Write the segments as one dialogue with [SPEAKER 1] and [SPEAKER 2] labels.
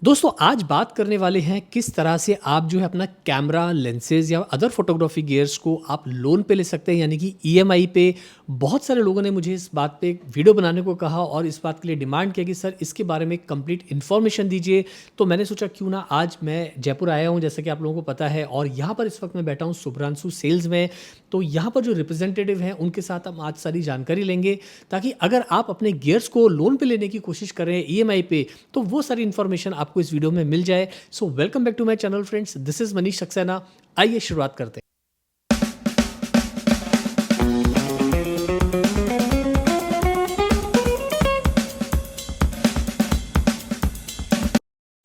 [SPEAKER 1] दोस्तों आज बात करने वाले हैं किस तरह से आप जो है अपना कैमरा लेंसेज या अदर फोटोग्राफी गियर्स को आप लोन पे ले सकते हैं यानी कि ईएमआई पे। बहुत सारे लोगों ने मुझे इस बात पे एक वीडियो बनाने को कहा और इस बात के लिए डिमांड किया कि सर इसके बारे में कंप्लीट इन्फॉर्मेशन दीजिए। तो मैंने सोचा क्यों ना आज मैं जयपुर आया हूँ जैसे कि आप लोगों को पता है, और यहाँ पर इस वक्त मैं बैठा हूँ शुभ्रांशु सेल्स में। तो यहाँ पर जो रिप्रेजेंटेटिव हैं उनके साथ हम आज सारी जानकारी लेंगे ताकि अगर आप अपने गियर्स को लोन पे लेने की कोशिश कर रहे हैं ईएमआई पे तो वो सारी इन्फॉर्मेशन आपको इस वीडियो में मिल जाए। So welcome back to my channel friends, this is Manish Saxena. आइए शुरुआत करते हैं।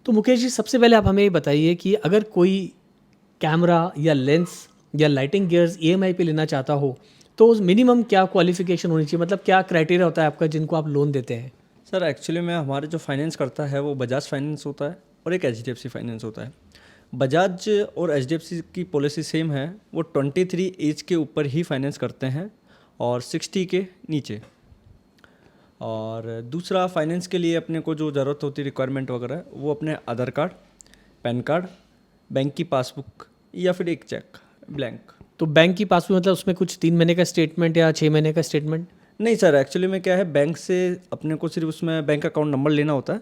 [SPEAKER 1] तो मुकेश जी, सबसे पहले आप हमें ये बताइए कि अगर कोई कैमरा या लेंस या लाइटिंग गियर्स ईएमआई पे लेना चाहता हो तो मिनिमम क्या क्वालिफिकेशन होनी चाहिए, मतलब क्या क्राइटेरिया होता है आपका जिनको आप लोन देते हैं?
[SPEAKER 2] सर एक्चुअली में हमारे जो फाइनेंस करता है वो बजाज फाइनेंस होता है और एक एचडीएफसी फाइनेंस होता है। बजाज और एचडीएफसी की पॉलिसी सेम है, वो 23 एज के ऊपर ही फाइनेंस करते हैं और 60 के नीचे। और दूसरा फाइनेंस के लिए अपने को जो ज़रूरत होती है रिक्वायरमेंट वगैरह वो अपने आधार कार्ड, पैन कार्ड, बैंक की पासबुक या फिर एक चेक ब्लैंक।
[SPEAKER 1] तो बैंक की पासबुक मतलब उसमें कुछ 3 महीने का स्टेटमेंट या 6 महीने का स्टेटमेंट?
[SPEAKER 2] नहीं सर, एक्चुअली में क्या है, बैंक से अपने को सिर्फ उसमें बैंक अकाउंट नंबर लेना होता है,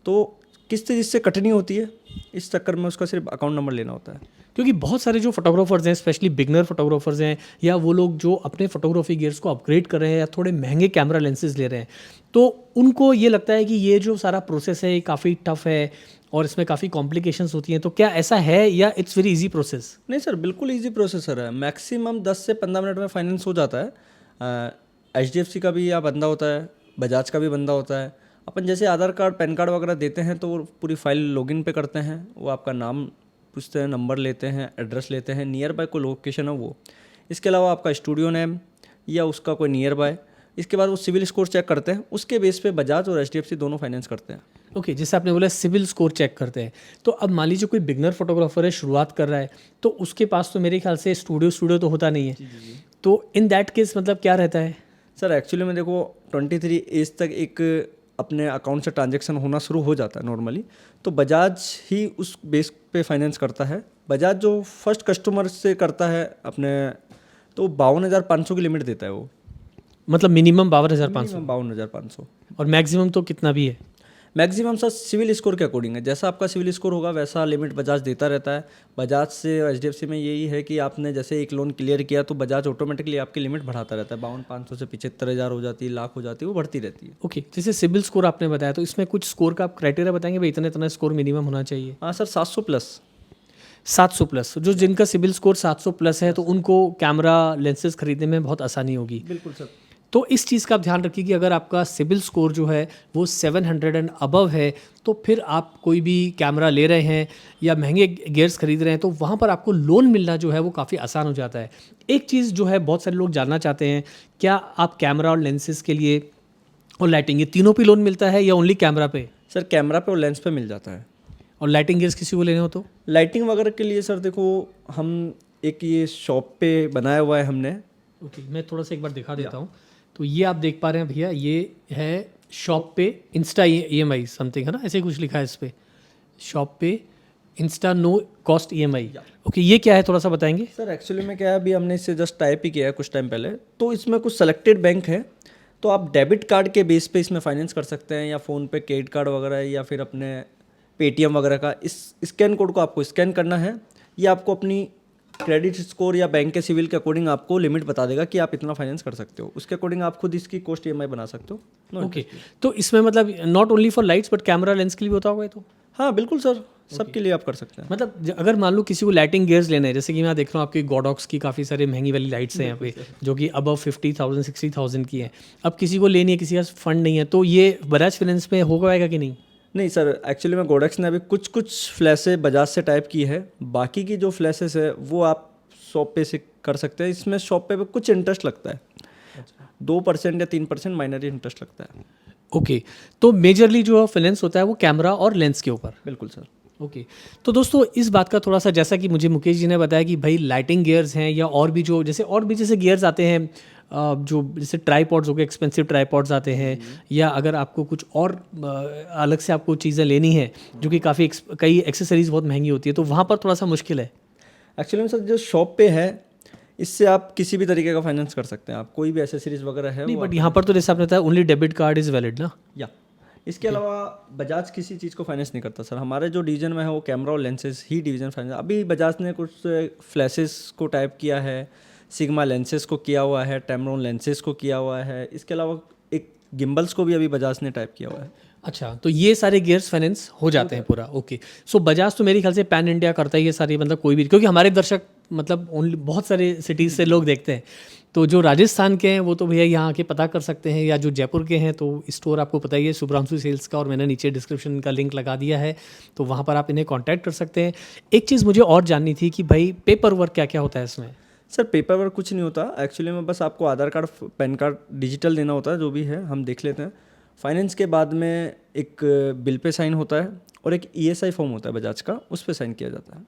[SPEAKER 2] तो किस्त जिससे कटनी होती है इस चक्कर में उसका सिर्फ अकाउंट नंबर लेना होता है।
[SPEAKER 1] क्योंकि बहुत सारे जो फोटोग्राफर्स हैं, स्पेशली बिगनर फोटोग्राफर्स हैं या वो लोग जो अपने फोटोग्राफी गियर्स को अपग्रेड कर रहे हैं या थोड़े महंगे कैमरा लेंसेज ले रहे हैं, तो उनको ये लगता है कि ये जो सारा प्रोसेस है ये काफ़ी टफ है और इसमें काफ़ी कॉम्प्लिकेशंस होती हैं। तो क्या ऐसा है या इट्स वेरी इजी प्रोसेस?
[SPEAKER 2] नहीं सर, बिल्कुल इजी प्रोसेसर है, मैक्सिमम 10 से 15 मिनट में फाइनेंस हो जाता है। एचडीएफसी का भी या बंदा होता है, बजाज का भी बंदा होता है। अपन जैसे आधार कार्ड, पैन कार्ड वगैरह देते हैं तो वो पूरी फाइल लॉगिन पे करते हैं, वो आपका नाम पूछते हैं, नंबर लेते हैं, एड्रेस लेते हैं, नियर बाय कोई लोकेशन है वो। इसके अलावा आपका स्टूडियो नेम या उसका कोई नियर बाय। इसके बाद वो सिविल स्कोर चेक करते हैं, उसके बेस पे बजाज और एचडीएफसी दोनों फाइनेंस करते हैं।
[SPEAKER 1] ओके, जैसे आपने बोला सिविल स्कोर चेक करते हैं, तो अब मान लीजिए कोई बिगनर फोटोग्राफर है, शुरुआत कर रहा है, तो उसके पास तो मेरे ख्याल से स्टूडियो तो होता नहीं है। तो इन दैट केस मतलब क्या रहता है?
[SPEAKER 2] सर एक्चुअली में देखो, 23 एज तक एक अपने अकाउंट से ट्रांजैक्शन होना शुरू हो जाता है नॉर्मली, तो बजाज ही उस बेस पे फाइनेंस करता है। बजाज जो फर्स्ट कस्टमर से करता है अपने, तो 52,500 की लिमिट देता है वो।
[SPEAKER 1] मतलब मिनिमम 52,500
[SPEAKER 2] 52,500
[SPEAKER 1] और मैक्सिमम तो कितना भी है?
[SPEAKER 2] मैक्सिमम सर सिविल स्कोर के अकॉर्डिंग है, जैसा आपका सिविल स्कोर होगा वैसा लिमिट बजाज देता रहता है। बजाज से एचडीएफसी में यही है कि आपने जैसे एक लोन क्लियर किया तो बजाज ऑटोमेटिकली आपकी लिमिट बढ़ाता रहता है। 52,500 से 75,000 हो जाती है, लाख हो जाती है, वो बढ़ती रहती है।
[SPEAKER 1] ओके, जैसे सिविल स्कोर आपने बताया, तो इसमें कुछ स्कोर का आप क्राइटेरिया बताएंगे भाई इतना इतना स्कोर मिनिमम होना चाहिए?
[SPEAKER 2] हाँ सर, 700 प्लस।
[SPEAKER 1] 700 प्लस, जो जिनका सिविल स्कोर 700 प्लस है तो उनको कैमरा लेंसेज खरीदने में बहुत आसानी होगी।
[SPEAKER 2] बिल्कुल सर।
[SPEAKER 1] तो इस चीज़ का आप ध्यान रखिए कि अगर आपका सिविल स्कोर जो है वो 700 एंड अबव है तो फिर आप कोई भी कैमरा ले रहे हैं या महंगे गियर्स खरीद रहे हैं तो वहाँ पर आपको लोन मिलना जो है वो काफ़ी आसान हो जाता है। एक चीज़ जो है बहुत सारे लोग जानना चाहते हैं, क्या आप कैमरा और लेंसेज के लिए और लाइटिंग, ये तीनों पे लोन मिलता है या ओनली कैमरा पे?
[SPEAKER 2] सर कैमरा पे और लेंस पे मिल जाता है।
[SPEAKER 1] और लाइटिंग गियर्स किसी को लेने हो तो?
[SPEAKER 2] लाइटिंग वगैरह के लिए सर देखो, हम एक ये शॉप पे बनाया हुआ है हमने।
[SPEAKER 1] ओके, मैं थोड़ा सा एक बार दिखा देता हूँ। तो ये आप देख पा रहे हैं भैया, ये है शॉप पे इंस्टा EMI समथिंग, है ना, ऐसे कुछ लिखा है इस पे, शॉप पे इंस्टा नो कॉस्ट EMI। ओके, ये क्या है थोड़ा सा बताएंगे?
[SPEAKER 2] सर एक्चुअली में क्या है, अभी हमने इससे जस्ट टाइप ही किया है कुछ टाइम पहले, तो इसमें कुछ सेलेक्टेड बैंक है, तो आप डेबिट कार्ड के बेस पे इसमें फाइनेंस कर सकते हैं या फ़ोन पे क्रेडिट कार्ड वगैरह या फिर अपने पेटीएम वगैरह का। इस स्कैन कोड को आपको स्कैन करना है, या आपको अपनी क्रेडिट स्कोर या बैंक के सिविल के अकॉर्डिंग आपको लिमिट बता देगा कि आप इतना फाइनेंस कर सकते हो। उसके अकॉर्डिंग आप खुद इसकी कॉस्ट ईएमआई बना सकते हो।
[SPEAKER 1] ओके, तो इसमें मतलब not only for lights but camera lens के लिए भी होता होगा ये तो?
[SPEAKER 2] हाँ बिल्कुल सर, सबके लिए आप कर सकते हैं।
[SPEAKER 1] मतलब अगर मान लो किसी को लाइटिंग गियर्स लेना है, जैसे कि मैं देख रहा हूँ आपकी गोडॉक्स की काफ़ी सारी महंगी वाली लाइट्स हैं यहाँ पे जो कि अबव 50,000 60,000 की हैं, अब किसी को लेनी है, किसी का फंड नहीं है, तो ये बजाज फाइनेंस में हो पाएगा कि नहीं?
[SPEAKER 2] नहीं सर, एक्चुअली में गोडेक्स ने अभी कुछ फ्लैशें बजाज से टाइप की है, बाकी की जो फ्लैशेस है वो आप शॉप पे से कर सकते हैं। इसमें शॉप पे कुछ इंटरेस्ट लगता है, 2% या 3% माइनर इंटरेस्ट लगता है।
[SPEAKER 1] ओके, तो मेजरली जो फाइनेंस होता है वो कैमरा और लेंस के ऊपर?
[SPEAKER 2] बिल्कुल सर।
[SPEAKER 1] ओके, तो दोस्तों इस बात का थोड़ा सा, जैसा कि मुझे मुकेश जी ने बताया कि भाई लाइटिंग गियर्स हैं या और भी जो जैसे गियर्स आते हैं जो जैसे ट्राईपॉड्स हो गए, एक्सपेंसिव ट्राईपॉड्स आते हैं, या अगर आपको कुछ और अलग से आपको चीज़ें लेनी है जो कि काफ़ी कई एक्सेसरीज बहुत महंगी होती है, तो वहाँ पर थोड़ा सा मुश्किल है।
[SPEAKER 2] एक्चुअली में सर जो शॉप पे है, इससे आप किसी भी तरीके का फाइनेंस कर सकते हैं। आप कोई भी एसेसरीज वगैरह है
[SPEAKER 1] नहीं,
[SPEAKER 2] वो
[SPEAKER 1] बट यहाँ पर तो जैसे आपने बताया only debit card is valid ना।
[SPEAKER 2] या इसके अलावा बजाज किसी चीज़ को फाइनेंस नहीं करता सर। हमारे जो डिवीजन में है वो कैमरा और लेंसेज ही डिवीजन फाइनेंस। अभी बजाज ने कुछ फ्लैशेस को टाइप किया है, सिग्मा लेंसेज को किया हुआ है, टैमरॉन लेंसेज को किया हुआ है। इसके अलावा एक गिम्बल्स को भी अभी बजाज ने टाइप किया हुआ है।
[SPEAKER 1] अच्छा, तो ये सारे गियर्स फाइनेंस हो जाते हैं पूरा। ओके, सो बजाज तो मेरे ख्याल से पैन इंडिया करता है ये सारी, मतलब कोई भी, क्योंकि हमारे दर्शक मतलब ओनली बहुत सारे सिटीज़ से लोग देखते हैं। तो जो राजस्थान के हैं वो तो भैया यहाँ आके पता कर सकते हैं, या जो जयपुर के हैं तो स्टोर आपको पता ही है शुभ्रांशु सेल्स का, और मैंने नीचे डिस्क्रिप्शन का लिंक लगा दिया है, तो वहाँ पर आप इन्हें कांटेक्ट कर सकते हैं। एक चीज़ मुझे और जाननी थी कि भाई पेपर वर्क क्या क्या होता है इसमें?
[SPEAKER 2] सर पेपर वर्क कुछ नहीं होता एक्चुअली में, बस आपको आधार कार्ड, पैन कार्ड डिजिटल देना होता है, जो भी है हम देख लेते हैं। फाइनेंस के बाद में एक बिल पे साइन होता है और एक ईएसआई फॉर्म होता है बजाज का, उस पर साइन किया जाता है।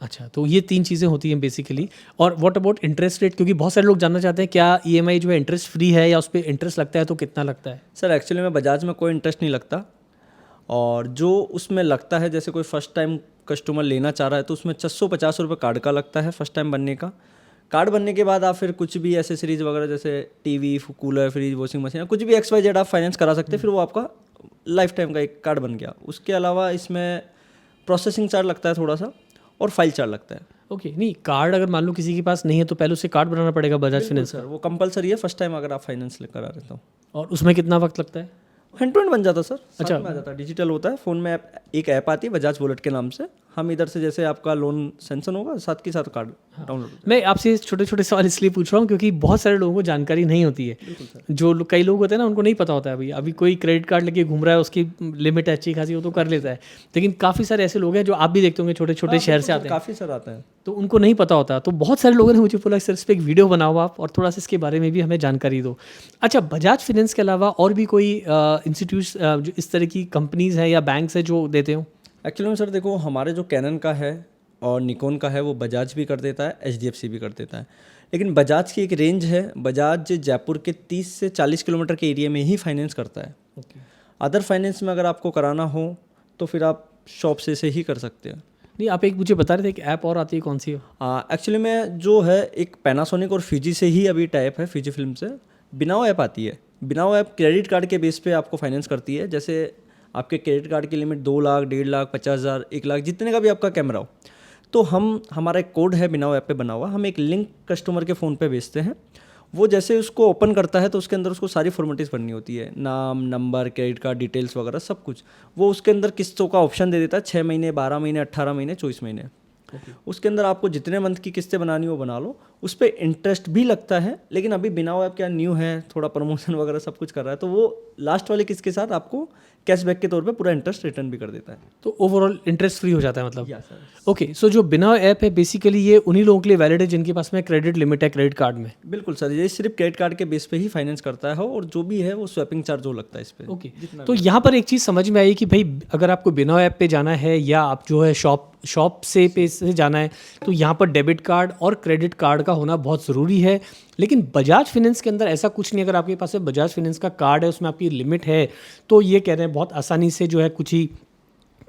[SPEAKER 1] अच्छा, तो ये 3 चीज़ें होती हैं बेसिकली। और व्हाट अबाउट इंटरेस्ट रेट, क्योंकि बहुत सारे लोग जानना चाहते हैं क्या ईएमआई जो है इंटरेस्ट फ्री है या उस पर इंटरेस्ट लगता है, तो कितना लगता है?
[SPEAKER 2] सर एक्चुअली में बजाज में कोई इंटरेस्ट नहीं लगता, और जो उसमें लगता है, जैसे कोई फर्स्ट टाइम कस्टमर लेना चाह रहा है तो उसमें 650 रुपये कार्ड का लगता है फर्स्ट टाइम बनने का। कार्ड बनने के बाद आप फिर कुछ भी एसेसरीज वगैरह जैसे TV, cooler, fridge, washing machine, कुछ भी XYZ आप फाइनेंस करा सकते हैं, फिर वो आपका लाइफ टाइम का एक कार्ड बन गया। उसके अलावा इसमें प्रोसेसिंग चार्ज लगता है थोड़ा सा, और फाइल चार्ज लगता है।
[SPEAKER 1] ओके, नहीं कार्ड अगर मान लो किसी के पास नहीं है तो पहले उससे कार्ड बनाना पड़ेगा बजाज फाइनेंस
[SPEAKER 2] सर वो कंपलसरी है फर्स्ट टाइम अगर आप फाइनेंस करा रहे तो।
[SPEAKER 1] और उसमें कितना वक्त लगता है?
[SPEAKER 2] हैंड टू हैंड बन जाता सर।
[SPEAKER 1] अच्छा।
[SPEAKER 2] साथ में आ जाता है, डिजिटल होता है फ़ोन में। एक ऐप आती है बजाज वॉलेट के नाम से, हम इधर से जैसे आपका लोन सेंक्शन होगा साथ के साथ कार्ड डाउनलोड।
[SPEAKER 1] मैं आपसे छोटे छोटे सवाल इसलिए पूछ रहा हूँ क्योंकि बहुत सारे लोगों को जानकारी नहीं होती है। कई लोग होते हैं ना, उनको नहीं पता होता है भाई, अभी कोई क्रेडिट कार्ड लेके घूम रहा है, उसकी लिमिट अच्छी खासी वो तो कर लेता है, लेकिन काफ़ी सारे ऐसे लोग हैं जो आप भी देखते होंगे छोटे छोटे शहर से आते हैं,
[SPEAKER 2] काफ़ी सर आते हैं,
[SPEAKER 1] तो उनको नहीं पता होता। तो बहुत सारे लोगों ने मुझे बोला सर इस पर एक वीडियो बनाओ आप और थोड़ा सा इसके बारे में भी हमें जानकारी दो। अच्छा, बजाज फाइनेंस के अलावा और भी कोई इंस्टीट्यूट्स जो इस तरह की कंपनीज हैं या बैंक्स हैं जो देते हो?
[SPEAKER 2] एक्चुअली में सर देखो, हमारे जो कैनन का है और निकॉन का है वो बजाज भी कर देता है, HDFC भी कर देता है। लेकिन बजाज की एक रेंज है, बजाज जयपुर के 30 से 40 किलोमीटर के एरिया में ही फाइनेंस करता है। अदर फाइनेंस में अगर आपको कराना हो तो फिर आप शॉप से ही कर सकते हैं।
[SPEAKER 1] नहीं, आप एक मुझे बता रहे थे एक ऐप और आती है, कौन सी हो?
[SPEAKER 2] एक्चुअली में जो है एक पैनासोनिक और फिजी से ही अभी टाइप है, फिजी फिल्म से बिनाओ ऐप आती है। बिनाओ ऐप क्रेडिट कार्ड के बेस पे आपको फाइनेंस करती है। जैसे आपके क्रेडिट कार्ड की लिमिट 2 लाख, 1.5 लाख, 50,000, 1 लाख, जितने का भी आपका कैमरा हो, तो हमारा एक कोड है बिनाओ ऐप पे बना हुआ, हम एक लिंक कस्टमर के फ़ोन पे भेजते हैं। वो जैसे उसको ओपन करता है तो उसके अंदर उसको सारी फॉर्मेलिटीज़ भरनी होती है, नाम, नंबर, क्रेडिट कार्ड डिटेल्स वगैरह सब कुछ। वो उसके अंदर किस्तों का ऑप्शन दे देता है, 6 महीने, 12 महीने, 18 महीने, 24 महीने। उसके अंदर आपको जितने मंथ की किस्तें बनानी हो बना लो। उस पर इंटरेस्ट भी लगता है, लेकिन अभी बिनाओ ऐप क्या न्यू है, थोड़ा प्रमोशन वगैरह सब कुछ कर रहा है, तो वो लास्ट वाले किस्त के साथ आपको कैशबैक के तौर पे पूरा इंटरेस्ट रिटर्न भी कर देता है।
[SPEAKER 1] तो ओवरऑल इंटरेस्ट फ्री हो जाता है मतलब?
[SPEAKER 2] सर।
[SPEAKER 1] ओके, सो जो बिना ऐप है बेसिकली ये उन्हीं लोगों के लिए वैलिड है जिनके पास में क्रेडिट लिमिट है क्रेडिट कार्ड में?
[SPEAKER 2] बिल्कुल सर, ये सिर्फ क्रेडिट कार्ड के बेस पे ही फाइनेंस करता है, और जो भी है वो स्वैपिंग चार्ज जो लगता है इस पर।
[SPEAKER 1] ओके, तो यहाँ पर एक चीज़ समझ में आई कि भाई अगर आपको बिना ऐप पे जाना है या आप जो है शॉप से जाना है, तो यहाँ पर डेबिट कार्ड और क्रेडिट कार्ड का होना बहुत ज़रूरी है। लेकिन बजाज फाइनेंस के अंदर ऐसा कुछ नहीं। अगर आपके पास में बजाज फाइनेंस का कार्ड है, उसमें आपकी लिमिट है, तो ये कह रहे हैं बहुत आसानी से जो है कुछ ही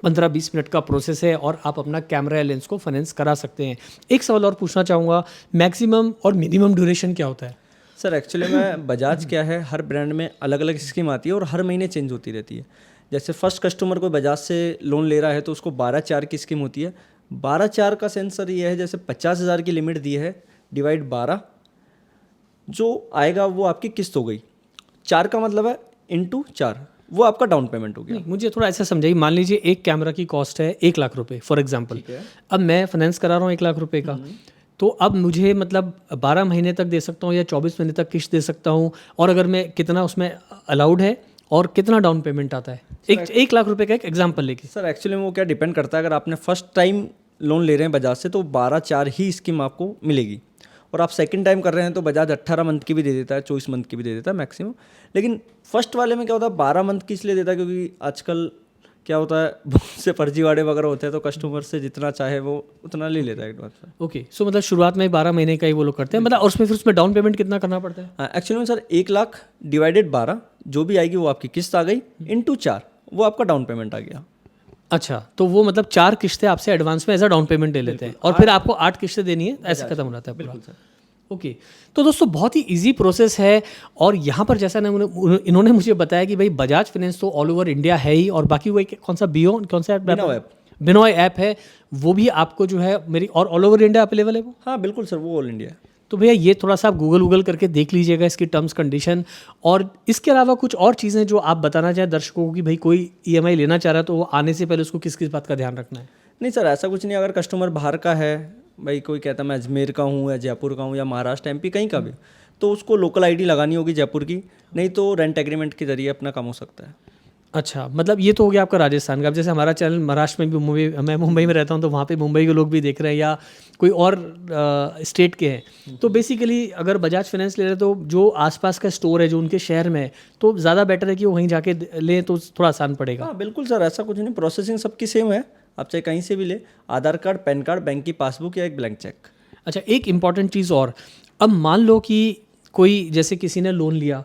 [SPEAKER 1] 15-20 मिनट का प्रोसेस है और आप अपना कैमरा या लेंस को फाइनेंस करा सकते हैं। एक सवाल और पूछना चाहूँगा, मैक्सिमम और मिनिमम ड्यूरेशन क्या होता है?
[SPEAKER 2] सर एक्चुअली में बजाज क्या है, हर ब्रांड में अलग अलग स्कीम आती है और हर महीने चेंज होती रहती है। जैसे फर्स्ट कस्टमर कोई बजाज से लोन ले रहा है तो उसको 12/4 की स्कीम होती है। 12/4 का सेंस सर ये है, जैसे 50,000 की लिमिट दी है, डिवाइड 12 जो आएगा वो आपकी किस्त हो गई। 4 का मतलब है इंटू 4, वो आपका डाउन पेमेंट हो गया।
[SPEAKER 1] नहीं, मुझे थोड़ा ऐसा समझाइए। मान लीजिए एक कैमरा की कॉस्ट है 1 लाख रुपए फॉर एग्जांपल, अब मैं फाइनेंस करा रहा हूँ 1 लाख रुपए का, तो अब मुझे मतलब 12 महीने तक दे सकता हूँ या 24 महीने तक किस्त दे सकता हूँ, और अगर मैं कितना उसमें अलाउड है और कितना डाउन पेमेंट आता है? 1 लाख रुपए का एक एग्जाम्पल लेके।
[SPEAKER 2] सर एक्चुअली में वो क्या डिपेंड करता है, अगर आपने फर्स्ट टाइम लोन ले रहे हैं बजाज से तो 12/4 ही स्कीम आपको मिलेगी, और आप सेकंड टाइम कर रहे हैं तो बजाज 18 मंथ की भी दे देता है, 24 मंथ की भी दे देता है मैक्सिमम। लेकिन फर्स्ट वाले में क्या होता है, 12 मंथ की इसलिए देता है क्योंकि आजकल क्या होता है बहुत से फर्जीवाड़े वगैरह होते हैं, तो कस्टमर से जितना चाहे वो उतना ले लेता है एडवांस में।
[SPEAKER 1] ओके, सो मतलब शुरुआत में 12 महीने का ही वो लोग करते हैं, मतलब और उसमें फिर उसमें डाउन पेमेंट कितना करना पड़ता है?
[SPEAKER 2] एक्चुअली में सर 1 लाख डिवाइडेड 12 जो भी आएगी वो आपकी किस्त आ गई, इंटू 4 वो आपका डाउन पेमेंट आ गया।
[SPEAKER 1] अच्छा, तो वो मतलब 4 किस्तें आपसे एडवांस में एज अ डाउन पेमेंट ले लेते हैं और फिर आपको 8 किस्तें देनी है, ऐसे खत्म हो जाता है पूरा। ओके, तो दोस्तों बहुत ही इजी प्रोसेस है। और यहाँ पर जैसा ना इन्होंने मुझे बताया कि भाई बजाज फाइनेंस तो ऑल ओवर इंडिया है ही, और बाकी वो कौन सा कौन सा
[SPEAKER 2] ऐप,
[SPEAKER 1] बिनॉय ऐप है, वो भी आपको जो है मेरी और ऑल ओवर इंडिया अवेलेबल है वो।
[SPEAKER 2] हाँ बिल्कुल सर, वो ऑल इंडिया है।
[SPEAKER 1] तो भैया ये थोड़ा सा आप गूगल करके देख लीजिएगा इसकी टर्म्स कंडीशन। और इसके अलावा कुछ और चीज़ें जो आप बताना चाहें दर्शकों को कि भाई कोई ईएमआई लेना चाह रहा है तो वो आने से पहले उसको किस किस बात का ध्यान रखना है?
[SPEAKER 2] नहीं सर, ऐसा कुछ नहीं। अगर कस्टमर बाहर का है, भाई कोई कहता है मैं अजमेर का हूँ या जयपुर का हूँ या महाराष्ट्र एमपी कहीं का भी, तो उसको लोकल आईडी लगानी होगी जयपुर की, नहीं तो रेंट एग्रीमेंट के जरिए अपना काम हो सकता है।
[SPEAKER 1] अच्छा, मतलब ये तो हो गया आपका राजस्थान का। अब जैसे हमारा चैनल महाराष्ट्र में भी, मैं मुंबई में रहता हूँ तो वहाँ पे मुंबई के लोग भी देख रहे हैं या कोई और स्टेट के हैं, तो बेसिकली अगर बजाज फाइनेंस ले रहे तो जो आसपास का स्टोर है जो उनके शहर में है, तो ज़्यादा बेटर है कि वो वहीं जाके लें तो थोड़ा आसान पड़ेगा।
[SPEAKER 2] हाँ बिल्कुल सर, ऐसा कुछ नहीं, प्रोसेसिंग सबकी सेम है, आप चाहे कहीं से भी ले, आधार कार्ड, पैन कार्ड, बैंक की पासबुक या एक ब्लैंक चेक।
[SPEAKER 1] अच्छा, एक इम्पॉर्टेंट चीज़ और, अब मान लो कि कोई जैसे किसी ने लोन लिया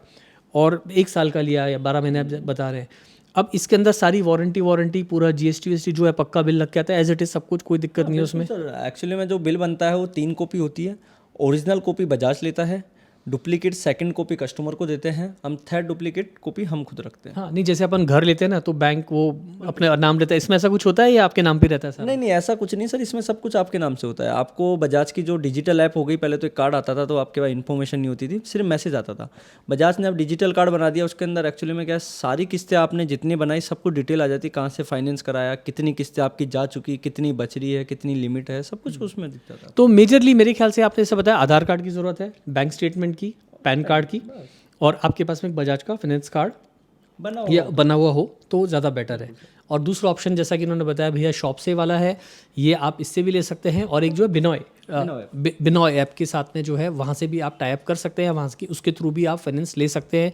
[SPEAKER 1] और 1 साल का लिया या 12 महीने आप बता रहे हैं, अब इसके अंदर सारी वारंटी पूरा जीएसटी जो है पक्का बिल लग के आता है एज इट इज, सब कुछ, कोई दिक्कत नहीं है उसमें?
[SPEAKER 2] सर एक्चुअली में जो बिल बनता है वो 3 कॉपी होती है। ओरिजिनल कॉपी बजाज लेता है, डुप्लीकेट सेकंड कॉपी कस्टमर को देते हैं हम, थर्ड डुप्लीकेट कॉपी हम खुद रखते हैं।
[SPEAKER 1] हाँ, नहीं जैसे अपन घर लेते हैं ना तो बैंक वो अपने नाम लेता है, इसमें ऐसा कुछ होता है या आपके नाम पे रहता है सर?
[SPEAKER 2] नहीं ऐसा कुछ नहीं सर, इसमें सब कुछ आपके नाम से होता है। आपको बजाज की जो डिजिटल ऐप हो गई, पहले तो एक कार्ड आता था तो आपके पास इन्फॉर्मेशन नहीं होती थी, सिर्फ मैसेज आता था। बजाज ने अब डिजिटल कार्ड बना दिया, उसके अंदर एक्चुअली में क्या है, सारी किस्तें आपने जितनी बनाई सब कुछ डिटेल आ जाती है, कहाँ से फाइनेंस कराया, कितनी किस्तें आपकी जा चुकी, कितनी बच रही है, कितनी लिमिट है, सब कुछ उसमें दिखता था।
[SPEAKER 1] तो मेजरली मेरे ख्याल से आपने जैसे बताया आधार कार्ड की ज़रूरत है, बैंक स्टेटमेंट की, पैन कार्ड की, और आपके पास में एक बजाज का फाइनेंस कार्ड बना हुआ हो तो ज़्यादा बेटर है। और दूसरा ऑप्शन जैसा कि उन्होंने बताया भैया शॉप से वाला है, ये आप इससे भी ले सकते हैं, और एक जो है बिनॉय ऐप के साथ में जो है वहाँ से भी आप टाई अप कर सकते हैं, वहाँ की उसके थ्रू भी आप फाइनेंस ले सकते हैं।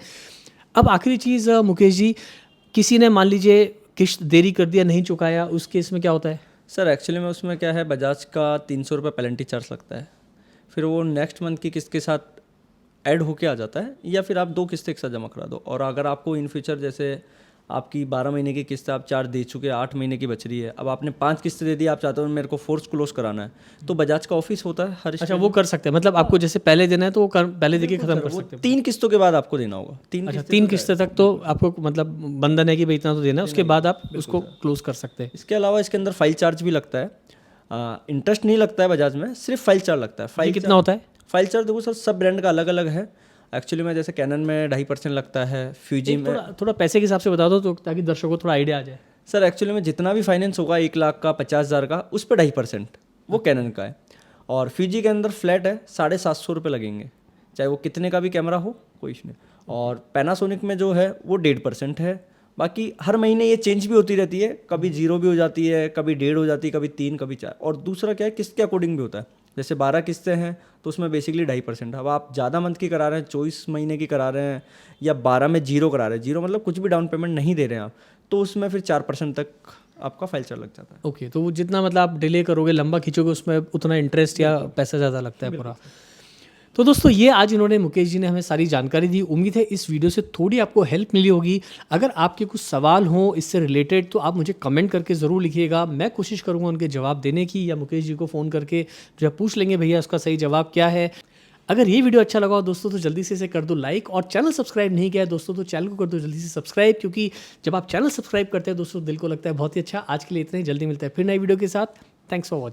[SPEAKER 1] अब आखिरी चीज़ मुकेश जी, किसी ने मान लीजिए किस्त देरी कर दिया, नहीं चुकाया, उस केस में क्या होता है?
[SPEAKER 2] सर एक्चुअली में उसमें क्या है, बजाज का 300 रुपये पेनल्टी चार्ज लगता है, फिर वो नेक्स्ट मंथ की किस्त के साथ ऐड होके आ जाता है, या फिर आप 2 किस्तें एक साथ जमा करा दो। और अगर आपको इन फ्यूचर जैसे आपकी 12 महीने की किस्त आप 4 दे चुके, 8 महीने की बच रही है, अब आपने 5 किस्तें दे दी, आप चाहते हो मेरे को फोर्स क्लोज कराना है, तो बजाज का ऑफिस होता है हर।
[SPEAKER 1] अच्छा, वो कर सकते हैं, मतलब आपको जैसे पहले देना है तो वो पहले देके खत्म कर सकते हैं।
[SPEAKER 2] 3 किस्तों के बाद आपको देना होगा।
[SPEAKER 1] 3 किस्तें तक तो आपको मतलब बंधन है कि भाई इतना तो देना है, उसके बाद आप उसको क्लोज कर सकते हैं।
[SPEAKER 2] इसके अलावा इसके अंदर फाइल चार्ज भी लगता है, इंटरेस्ट नहीं लगता है बजाज में, सिर्फ फाइल चार्ज लगता है। फाइल
[SPEAKER 1] कितना होता है?
[SPEAKER 2] फाइल चार्ज देखो सर, सब ब्रांड का अलग अलग है। एक्चुअली में जैसे कैनन में 2.5% लगता है, फ्यूजी में
[SPEAKER 1] थोड़ा पैसे के हिसाब से बता दो तो ताकि दर्शकों को थोड़ा आइडिया आ जाए।
[SPEAKER 2] सर एक्चुअली में जितना भी फाइनेंस होगा 1 लाख का, 50,000 का, उस पर 2.5% वो कैनन का है। और फ्यूजी के अंदर फ्लैट है, 750 रुपये लगेंगे, चाहे वो कितने का भी कैमरा हो, कोई इशू नहीं। और पैनासोनिक में जो है वो 1.5% है। बाकी हर महीने ये चेंज भी होती रहती है, कभी 0 भी हो जाती है, कभी 1.5 हो जाती है, कभी 3, कभी 4। और दूसरा क्या है, किस्त के अकॉर्डिंग भी होता है, जैसे 12 किस्तें हैं तो उसमें बेसिकली 2.5%। अब आप ज़्यादा मंथ की करा रहे हैं, 24 महीने की करा रहे हैं, या 12 में 0 करा रहे हैं, 0 मतलब कुछ भी डाउन पेमेंट नहीं दे रहे हैं आप, तो उसमें फिर 4% तक आपका फाइल चार्ज लग जाता है।
[SPEAKER 1] ओके, तो वो जितना मतलब आप डिले करोगे, लंबा खींचोगे, उसमें उतना इंटरेस्ट या पैसा ज़्यादा लगता है पूरा। तो दोस्तों ये आज इन्होंने मुकेश जी ने हमें सारी जानकारी दी। उम्मीद है इस वीडियो से थोड़ी आपको हेल्प मिली होगी। अगर आपके कुछ सवाल हों इससे रिलेटेड तो आप मुझे कमेंट करके ज़रूर लिखिएगा, मैं कोशिश करूँगा उनके जवाब देने की, या मुकेश जी को फ़ोन करके जो है पूछ लेंगे भैया उसका सही जवाब क्या है। अगर ये वीडियो अच्छा लगा हो दोस्तों तो जल्दी से इसे कर दो लाइक, और चैनल सब्सक्राइब नहीं किया है दोस्तों तो चैनल को कर दो जल्दी से सब्सक्राइब, क्योंकि जब आप चैनल सब्सक्राइब करते हैं दोस्तों दिल को लगता है बहुत ही अच्छा। आज के लिए इतना ही, जल्दी मिलता है फिर नई वीडियो के साथ। Thanks for watching.